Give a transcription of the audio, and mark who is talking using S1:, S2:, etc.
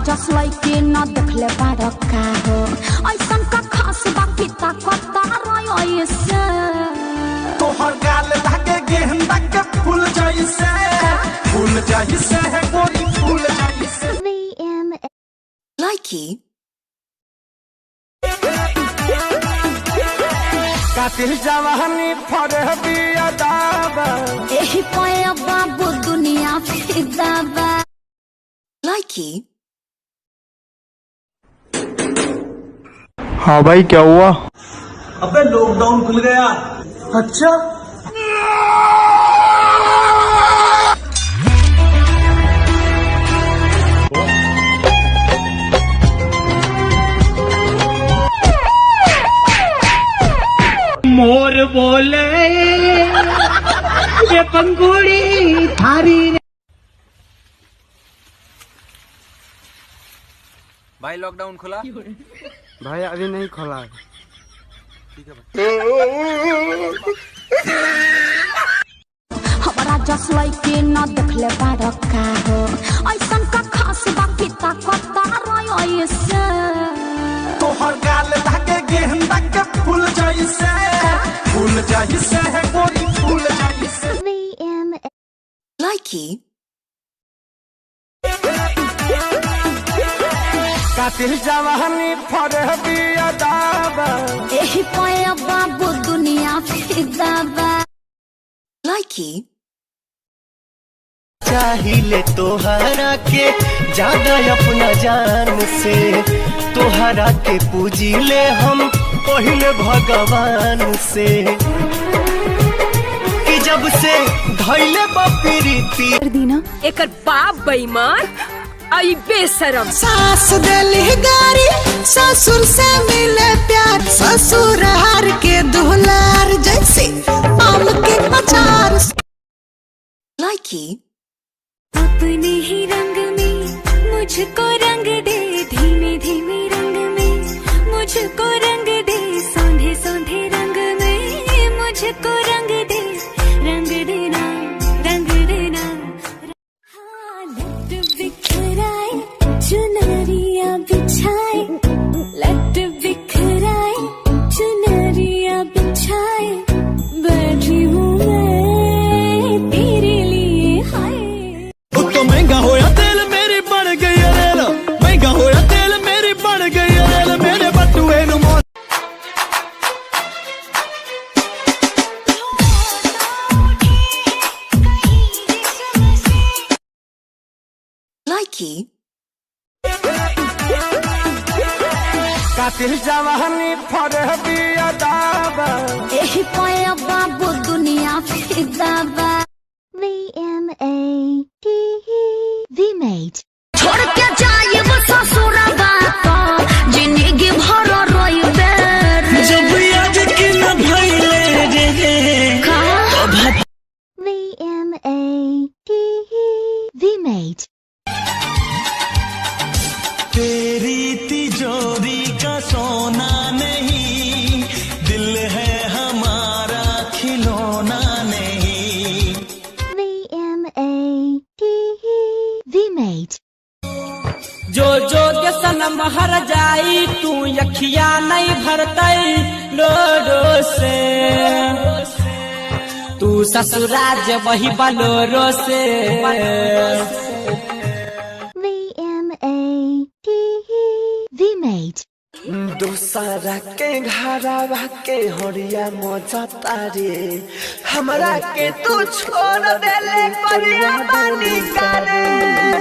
S1: जस लइके न देखले बाड़ का हो ऐसन का खास बाकी ताकत रही से
S2: तोहर गाल लागे गेंदा के फूल जैसे है गोरी फूल जैसे
S3: Likey
S2: कातिल जवानी फरहबी अदाबा
S1: एही पाया बाबू दुनिया फिदा बा
S3: Likey
S4: हाँ भाई क्या हुआ?
S2: अबे लॉकडाउन खुल गया। अच्छा
S5: मोर बोले ये पंगुड़ी थारी
S6: भाई लॉकडाउन खुला?
S4: भाई अभी नहीं खोला।
S6: ठीक है
S1: हमारा जस लइके न देखले बाड़ का हो ऐसन का खास बाकी ताकत रही से
S2: तोहर गाल लागे गेंदा के फूल जैसे है गोरी फूल जैसे
S3: Likey
S2: कातिल जवानी फरहबी अदाबा
S1: एही पाया बाबू दुनिया फिदा बा
S3: Likey
S7: चाहिए तोहरा के ज्यादा अपना जान से तोहरा के पूजी ले हम पहले भगवान से कि जब से धैले बपीरीती
S8: दीना एकर बाप बेईमान आई बेशरम
S9: सास दिली गारी ससुर से मिले प्यार ससुर हार के दुलार जैसे आम के अचार
S3: Likey
S8: अपने ही रंग में मुझको रंग दे धीमे धीमे रंग में मुझको रंग दे सौंधे सौंधे रंग में मुझको रंग दे रंग देना हाँ लट बिखराए चुनरिया बिछाए लट बिखराए चुनरिया बिछाए बैठी हूँ मैं तेरे लिए हाय
S7: तो महंगा होया तेल मेरी बढ़ गई रेल महंगा होया तेल मेरी बढ़ गई रेल मेरे बटुए नु
S3: Likey
S2: कातिल जवानी फरहबी अदाबा
S1: एही पाया बाबू दुनिया फिदा बा VMAT छोड़ के जाए वो ससुरबा तो जिंदगी भर रोइबे
S7: जब याद कि न भइले रे
S1: VMAT
S7: तेरी तिजोरी का सोना नहीं दिल है हमारा खिलौना नहीं
S1: VMAT
S5: जो जो के सनम हर जाई तू यखिया नहीं भरतई लोडो से तू ससुराज वही बलोरो से
S1: VMAT
S7: दूसरा के घरवा के होरिया मोजा तारे हमरा के तू छोड़ देले परिया बानी करे